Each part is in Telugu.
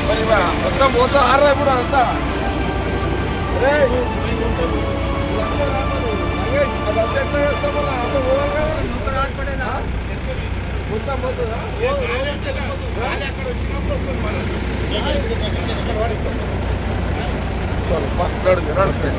మరి మొత్తం పోతా ఆర్రా ఇప్పుడు అంతా అదంతా ఎట్లా చేస్తాం మళ్ళీ అంత పోవాలి కదా మొత్తం పోతుందా నడుస్తాయి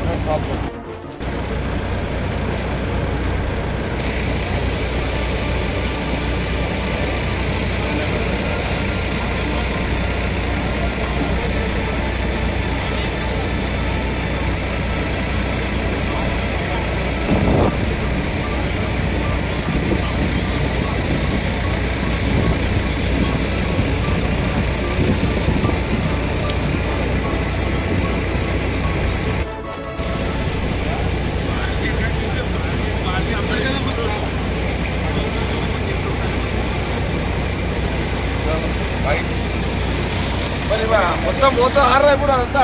మరి మొత్తం పోతా ఆర్రా ఇప్పుడు అంతా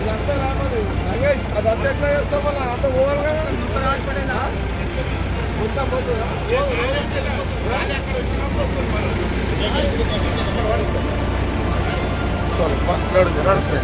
ఇదంతా రామది అదంతా ఎట్లా చేస్తాం మళ్ళీ అంత పోవాలి కదా మొత్తం పోతుందా నడుస్తాయి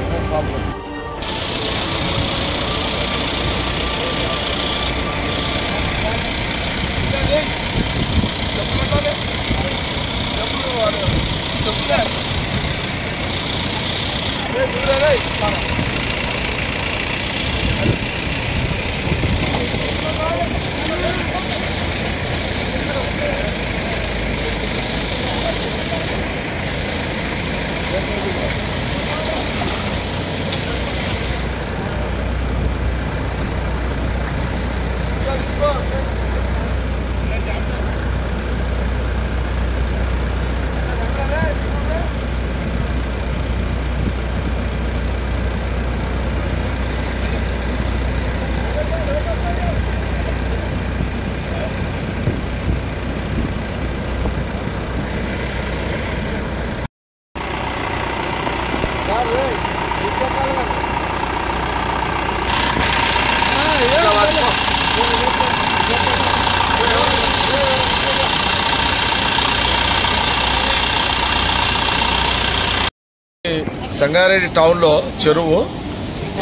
సంగారెడ్డి టౌన్లో చెరువు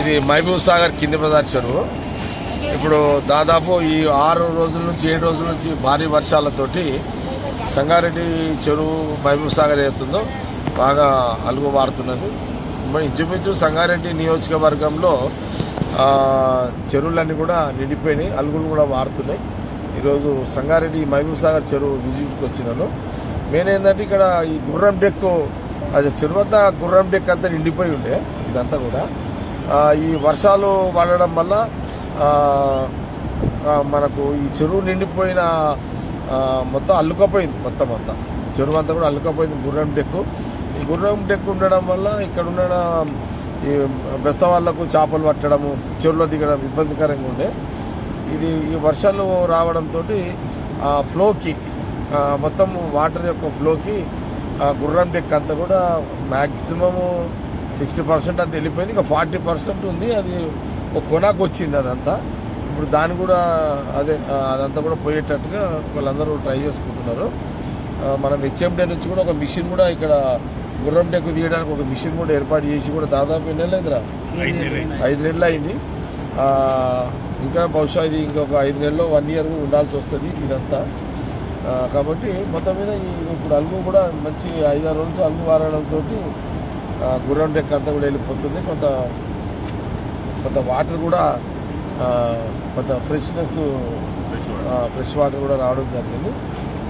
ఇది మహబూబ్ సాగర్ కింది బజార్ చెరువు. ఇప్పుడు దాదాపు ఈ 6 రోజుల నుంచి 7 రోజుల నుంచి భారీ వర్షాలతోటి సంగారెడ్డి చెరువు మహబూబ్ సాగర్ ఏతుందో బాగా అలుగు వారుతున్నది. ఇంచుమించు సంగారెడ్డి నియోజకవర్గంలో చెరువులన్నీ కూడా నిండిపోయినాయి, అలుగులు కూడా వారుతున్నాయి. ఈరోజు సంగారెడ్డి మహబూబ్ సాగర్ చెరువు విజిట్కి వచ్చినాను. మెయిన్ ఏంటంటే ఇక్కడ ఈ గుర్రం డెక్కు అది చెరువు అంతా గుర్రం డెక్ అంతా నిండిపోయి ఉండే. ఇదంతా కూడా ఈ వర్షాలు పడడం వల్ల మనకు ఈ చెరువు నిండిపోయిన మొత్తం అల్లుకపోయింది. మొత్తం అంతా చెరువు అంతా కూడా అల్లుకపోయింది గుర్రం డెక్కు. ఈ గుర్రం డెక్కు ఉండడం వల్ల ఇక్కడ ఉన్న ఈ బెస్త వాళ్లకు చేపలు పట్టడము, చెరువులో దిగడం ఇబ్బందికరంగా ఉండే. ఇది ఈ వర్షాలు రావడంతో ఫ్లోకి మొత్తం వాటర్ యొక్క ఫ్లోకి గుర్రం డెక్ అంతా కూడా మ్యాక్సిమము 60% అంతా వెళ్ళిపోయింది. ఇంకా 40% ఉంది, అది ఒక కొనాకు వచ్చింది అదంతా. ఇప్పుడు దాన్ని కూడా అదంతా కూడా పోయేటట్టుగా వాళ్ళందరూ ట్రై చేసుకుంటున్నారు. మనం హెచ్ఎండే నుంచి కూడా ఒక మిషన్ కూడా ఇక్కడ గుర్రం డెక్కు తీయడానికి ఒక మిషన్ కూడా ఏర్పాటు చేసి కూడా దాదాపు ఎన్ని నెలలు అయిందిరా? 5 నెలలు అయింది. ఇంకా బహుశా ఇది ఇంకొక 5 నెలల్లో 1 ఇయర్ ఉండాల్సి వస్తుంది ఇదంతా. కాబట్టి మొత్తం మీద ఇప్పుడు అలుగు కూడా మంచి 5-6 రోజులు అలుగు వారడంతో గుర్రం డెక్ అంతా కూడా వెళ్ళిపోతుంది. కొంత వాటర్ కూడా కొంత ఫ్రెష్ వాటర్ కూడా రావడం జరిగింది.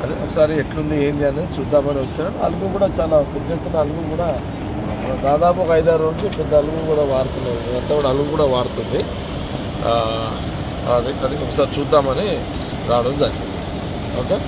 అదే ఒకసారి ఎట్లుంది ఏంది అనేది చూద్దామని వచ్చాను. అలుగు కూడా చాలా పెద్ద ఎత్తున అలుగు కూడా దాదాపు ఒక 5-6 రోజులు పెద్ద అలుగు కూడా వారుతున్నాయి. అంతా కూడా అలుగు కూడా వారుతుంది. అది ఒకసారి చూద్దామని రావడం జరిగింది. ఓకే.